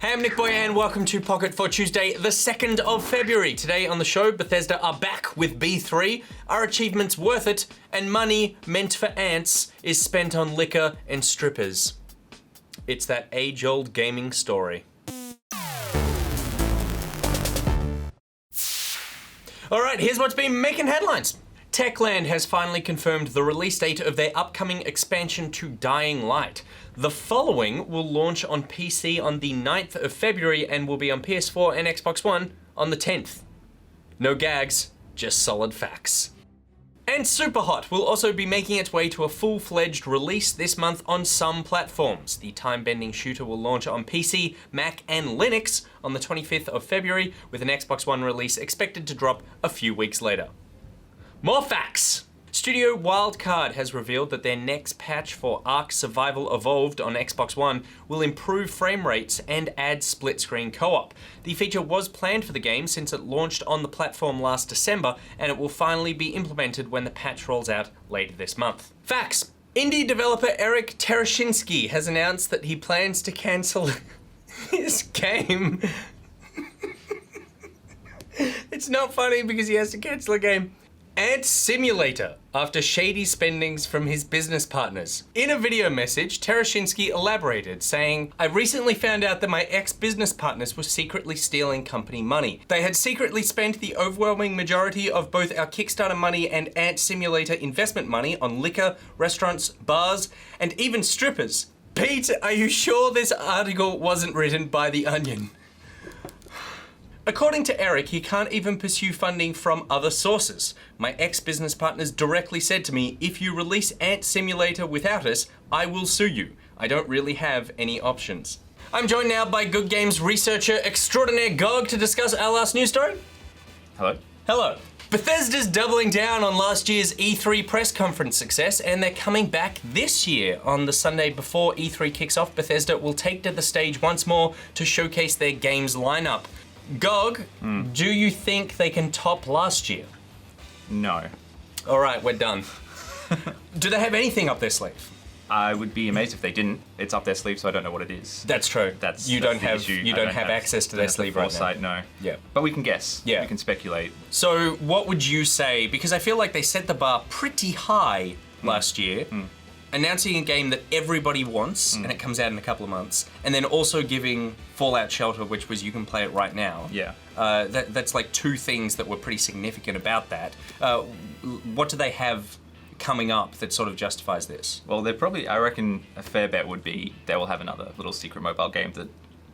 Hey, I'm NichBoy and welcome to Pocket for Tuesday, the 2nd of February. Today on the show, Bethesda are back with B3, are achievements worth it, and money meant for ants is spent on liquor and strippers. It's that age-old gaming story. Alright, here's what's been making headlines. Techland has finally confirmed the release date of their upcoming expansion to Dying Light. The following will launch on PC on the 9th of February and will be on PS4 and Xbox One on the 10th. No gags, just solid facts. And Superhot will also be making its way to a full-fledged release this month on some platforms. The time-bending shooter will launch on PC, Mac, and Linux on the 25th of February, with an Xbox One release expected to drop a few weeks later. More facts! Studio Wildcard has revealed that their next patch for Ark Survival Evolved on Xbox One will improve frame rates and add split-screen co-op. The feature was planned for the game since it launched on the platform last December, and it will finally be implemented when the patch rolls out later this month. Facts! Indie developer Eric Tereshinsky has announced that he plans to cancel his game. It's not funny because he has to cancel a game. Ant Simulator, after shady spendings from his business partners. In a video message, Tereshinsky elaborated, saying, "I recently found out that my ex-business partners were secretly stealing company money. They had secretly spent the overwhelming majority of both our Kickstarter money and Ant Simulator investment money on liquor, restaurants, bars, and even strippers." Pete, are you sure this article wasn't written by The Onion? According to Eric, he can't even pursue funding from other sources. "My ex-business partners directly said to me, if you release Ant Simulator without us, I will sue you. I don't really have any options." I'm joined now by Good Games researcher extraordinaire GOG to discuss our last news story. Hello. Hello. Bethesda's doubling down on last year's E3 press conference success, and they're coming back this year. On the Sunday before E3 kicks off, Bethesda will take to the stage once more to showcase their games lineup. GOG, do you think they can top last year? No. All right, we're done. Do they have anything up their sleeve? I would be amazed if they didn't. It's up their sleeve, so I don't know what it is. That's true. You don't have access to their sleeve right now. Foresight, no. Yeah. But we can guess. Yeah. We can speculate. So what would you say? Because I feel like they set the bar pretty high last year. Announcing a game that everybody wants, and it comes out in a couple of months, and then also giving Fallout Shelter, which was you can play it right now. Yeah. That's like two things that were pretty significant about that. What do they have coming up that sort of justifies this? Well, they're probably, I reckon a fair bet would be they will have another little secret mobile game that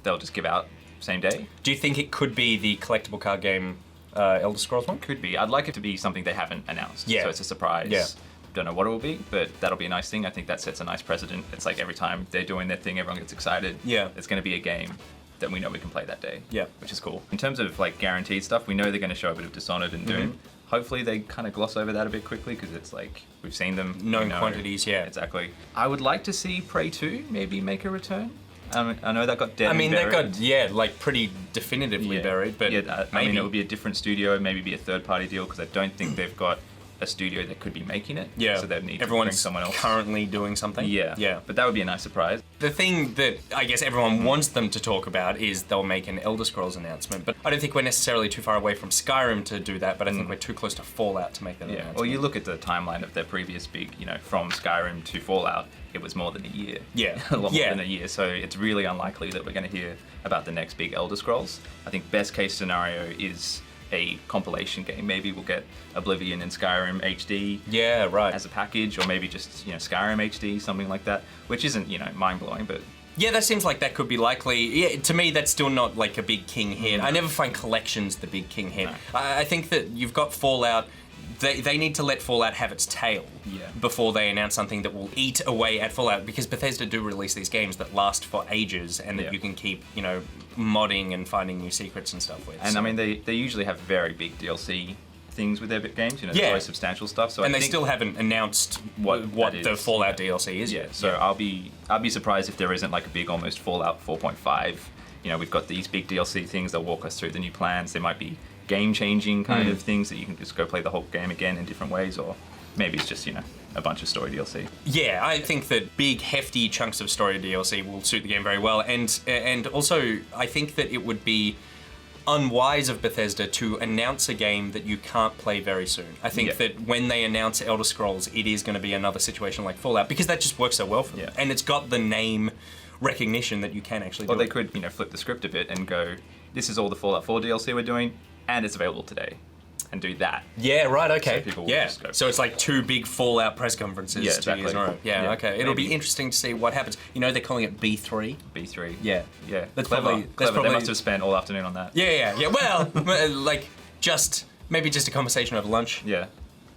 they'll just give out same day. Do you think it could be the collectible card game Elder Scrolls one? Could be. I'd like it to be something they haven't announced. Yeah. So it's a surprise. Yeah. Don't know what it will be, but that'll be a nice thing. I think that sets a nice precedent. It's like every time they're doing their thing, everyone gets excited. Yeah. It's going to be a game that we know we can play that day. Yeah. Which is cool. In terms of like guaranteed stuff, we know they're going to show a bit of Dishonored and Doom. Hopefully they kind of gloss over that a bit quickly because it's like, we've seen them. Known quantities, yeah. Exactly. I would like to see Prey 2 maybe make a return. I know that got dead. I mean, that buried. got, like pretty definitively buried, but yeah, I mean, it would be a different studio, maybe be a third-party deal because I don't think they've got a studio that could be making it. Yeah. So they'd need Everyone's to bring someone else. currently doing something. Yeah. Yeah. But that would be a nice surprise. The thing that I guess everyone wants them to talk about is they'll make an Elder Scrolls announcement, but I don't think we're necessarily too far away from Skyrim to do that, but I think we're too close to Fallout to make that announcement. Well, you look at the timeline of their previous big, from Skyrim to Fallout, it was more than a year. Yeah. A lot more than a year. So it's really unlikely that we're going to hear about the next big Elder Scrolls. I think best case scenario is a compilation game. Maybe we'll get Oblivion and Skyrim HD as a package, or maybe just Skyrim HD, something like that, which isn't mind-blowing, but yeah, that seems like that could be likely. Yeah, to me, that's still not like a big king hit. I never find collections the big king hit. No. I think that you've got Fallout. They need to let Fallout have its tail before they announce something that will eat away at Fallout, because Bethesda do release these games that last for ages and that you can keep, modding and finding new secrets and stuff with. And so. I mean, they usually have very big DLC things with their games, very substantial stuff. So and they still haven't announced what the Fallout DLC is yet. So I'll be surprised if there isn't like a big almost Fallout 4.5. We've got these big DLC things that walk us through the new plans. There might be game-changing kind of things that you can just go play the whole game again in different ways, or maybe it's just, a bunch of story DLC. Yeah, I think that big, hefty chunks of story DLC will suit the game very well, and also I think that it would be unwise of Bethesda to announce a game that you can't play very soon. I think that when they announce Elder Scrolls, it is going to be another situation like Fallout, because that just works so well for them. And it's got the name recognition that you can actually do Or they could, flip the script a bit and go, this is all the Fallout 4 DLC we're doing, and it's available today. And do that. Yeah, right, okay. So people will just go. So it's like 2 big Fallout press conferences 2 years in a row. Yeah, okay. It'll be interesting to see what happens. They're calling it B3. B3. Yeah. Yeah. That's clever. probably... They must have spent all afternoon on that. Yeah. Well, maybe just a conversation over lunch. Yeah.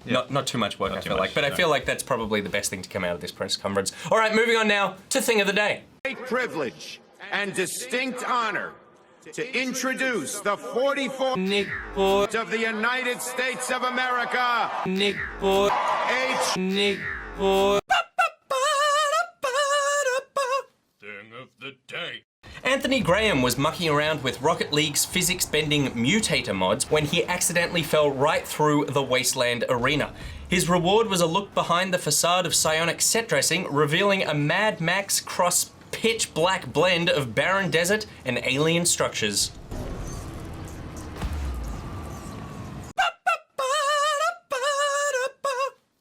Not too much work, I feel like. But I feel like that's probably the best thing to come out of this press conference. All right, moving on now to Thing of the Day. Great privilege and distinct honor to introduce the 44 NichBoy of the United States of America, NichBoy NichBoy Thing of the Day. Anthony Graham was mucking around with Rocket League's physics-bending mutator mods when he accidentally fell right through the Wasteland arena. His reward was a look behind the facade of psionic set dressing, revealing a Mad Max cross pitch black blend of barren desert and alien structures.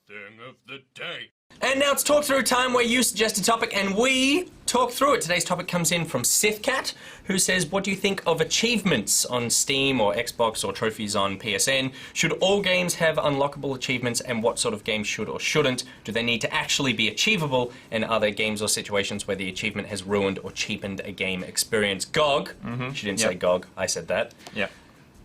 Thing of the Day. And now it's talk through time where you suggest a topic and we talk through it. Today's topic comes in from SithCat, who says, what do you think of achievements on Steam or Xbox or trophies on PSN? Should all games have unlockable achievements, and what sort of games should or shouldn't? Do they need to actually be achievable, and are there games or situations where the achievement has ruined or cheapened a game experience? GOG, she didn't say GOG, I said that. Yeah.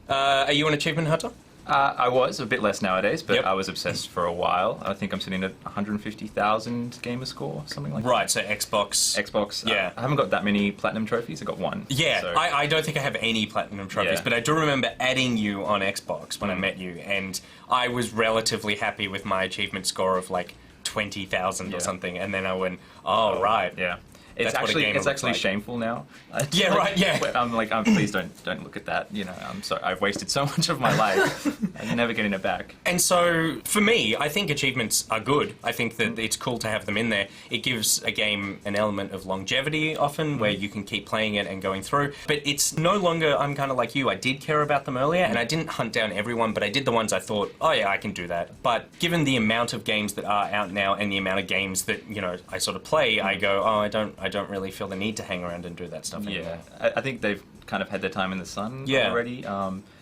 Are you an achievement hunter? I was, a bit less nowadays, but I was obsessed for a while. I think I'm sitting at 150,000 gamer score, something like that. Right, so Xbox. Xbox. Yeah. I haven't got that many platinum trophies. I got 1. Yeah, so. I don't think I have any platinum trophies, but I do remember adding you on Xbox when I met you, and I was relatively happy with my achievement score of like 20,000 or something, and then I went, oh, right. Yeah. It's actually shameful now. Yeah, right. Yeah. I'm like, please don't look at that. I'm sorry. I've wasted so much of my life. I'm never getting it back. And so, for me, I think achievements are good. I think that it's cool to have them in there. It gives a game an element of longevity, often, where you can keep playing it and going through. But it's no longer. I'm kind of like you. I did care about them earlier, and I didn't hunt down everyone, but I did the ones I thought, oh yeah, I can do that. But given the amount of games that are out now and the amount of games that I sort of play, I go, oh, I don't really feel the need to hang around and do that stuff anymore. Yeah, I think they've kind of had their time in the sun already.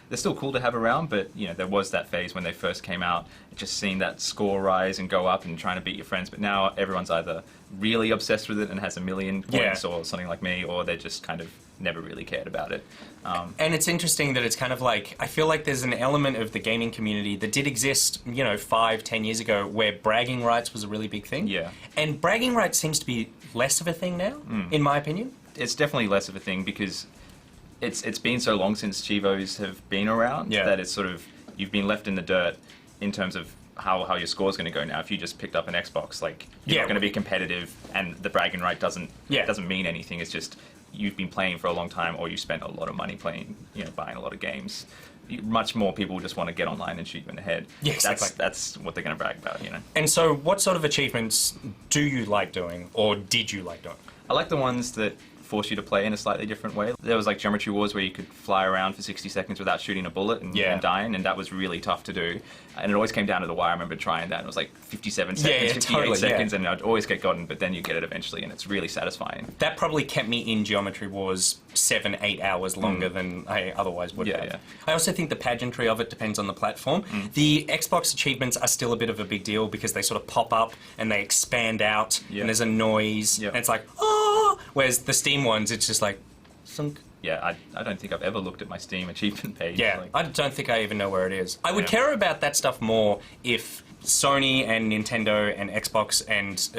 They're still cool to have around, but there was that phase when they first came out, just seeing that score rise and go up and trying to beat your friends. But now everyone's either really obsessed with it and has 1 million points, or something like me, or they just kind of never really cared about it. And it's interesting that it's kind of like, I feel like there's an element of the gaming community that did exist, 5-10 years ago, where bragging rights was a really big thing. Yeah. And bragging rights seems to be less of a thing now, in my opinion. It's definitely less of a thing because it's been so long since Chivos have been around that it's sort of, you've been left in the dirt in terms of how your score's going to go now. If you just picked up an Xbox, you're not going to be competitive, and the bragging right doesn't mean anything. It's just you've been playing for a long time, or you spent a lot of money playing, buying a lot of games. Much more people just want to get online and shoot you in the head. Yeah, exactly. That's what they're going to brag about, And so what sort of achievements do you like doing, or did you like doing? I like the ones that force you to play in a slightly different way. There was like Geometry Wars where you could fly around for 60 seconds without shooting a bullet and dying, and that was really tough to do. And it always came down to the wire. I remember trying that, and it was like 57 seconds, 58 seconds, and I'd always get gotten, but then you get it eventually, and it's really satisfying. That probably kept me in Geometry Wars 7-8 hours longer than I otherwise would have. Yeah. I also think the pageantry of it depends on the platform. The Xbox achievements are still a bit of a big deal because they sort of pop up and they expand out, and there's a noise, and it's like, oh! Whereas the Steam ones, it's just like, sunk. Yeah, I don't think I've ever looked at my Steam achievement page. Yeah, I don't think I even know where it is. I would care about that stuff more if Sony and Nintendo and Xbox and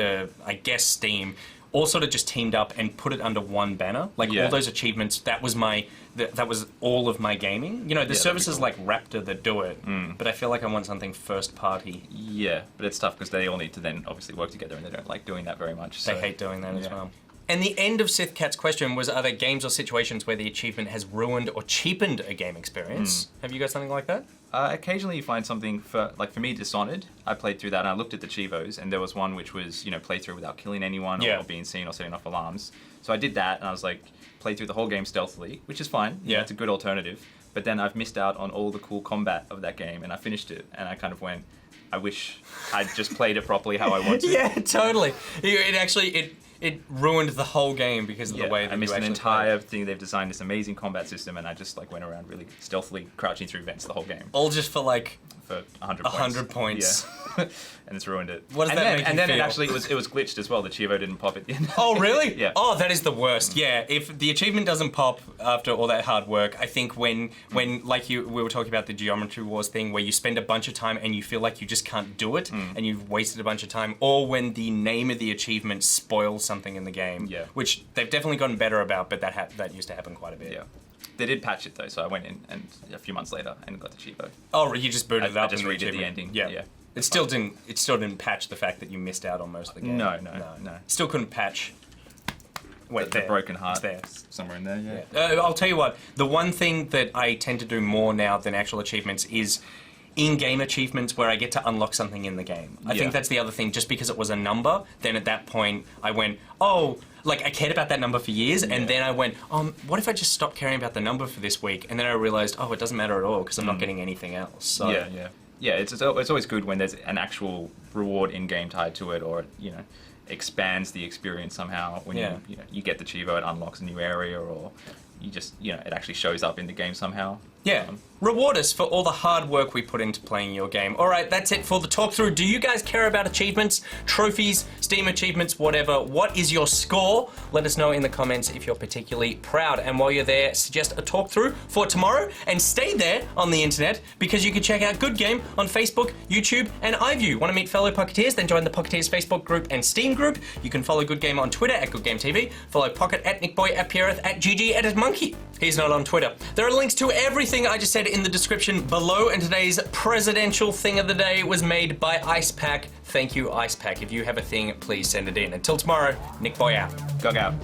I guess Steam all sort of just teamed up and put it under one banner. Like all those achievements, that was all of my gaming. There's services like Raptor that do it, but I feel like I want something first party. Yeah, but it's tough because they all need to then obviously work together, and they don't like doing that very much. So. They hate doing that as well. And the end of Sith Cat's question was, are there games or situations where the achievement has ruined or cheapened a game experience? Have you got something like that? Occasionally you find something for me, Dishonored. I played through that and I looked at the Chivos, and there was one which was, play through without killing anyone or being seen or setting off alarms. So I did that, and I was like, played through the whole game stealthily, which is fine. Yeah, it's a good alternative. But then I've missed out on all the cool combat of that game, and I finished it, and I kind of went, I wish I'd just played it properly how I want to. Yeah, totally. It ruined the whole game because of the way that I missed an you entire thing. They've designed this amazing combat system, and I just went around really stealthily crouching through vents the whole game. All just for 100 points. 100 points. Yeah. And it's ruined it. What does that make you feel? And then it actually it was glitched as well. The Chivo didn't pop at the end. Oh, really? Yeah. Oh, that is the worst. Yeah, if the achievement doesn't pop after all that hard work, I think when like we were talking about the Geometry Wars thing, where you spend a bunch of time and you feel like you just can't do it, and you've wasted a bunch of time, or when the name of the achievement spoils something in the game, which they've definitely gotten better about, but that used to happen quite a bit. Yeah. They did patch it though, so I went in and a few months later and got the Chivo. Oh, you just booted it up. I just redid the ending. Yeah. It still didn't patch the fact that you missed out on most of the game. No. Still couldn't patch. Wait, the broken heart. There. Somewhere in there, I'll tell you what. The one thing that I tend to do more now than actual achievements is in-game achievements where I get to unlock something in the game. I think that's the other thing. Just because it was a number, then at that point I went, I cared about that number for years, and then I went, what if I just stopped caring about the number for this week? And then I realized, it doesn't matter at all because I'm not getting anything else. So. Yeah, it's always good when there's an actual reward in-game tied to it, or expands the experience somehow. When you get the Chivo, it unlocks a new area, or you just it actually shows up in the game somehow. Yeah. Reward us for all the hard work we put into playing your game. All right, that's it for the talk through. Do you guys care about achievements, trophies, Steam achievements, whatever? What is your score? Let us know in the comments if you're particularly proud. And while you're there, suggest a talk through for tomorrow, and stay there on the internet because you can check out Good Game on Facebook, YouTube, and iView. Want to meet fellow Pocketeers? Then join the Pocketeers Facebook group and Steam group. You can follow Good Game on Twitter at Good Game TV. Follow Pocket at NichBoy, at Pierreth, at GG, at Monkey. He's not on Twitter. There are links to everything I just said in the description below, and today's presidential thing of the day was made by Icepack. Thank you, Icepack. If you have a thing, please send it in. Until tomorrow, NichBoy out. GOG out.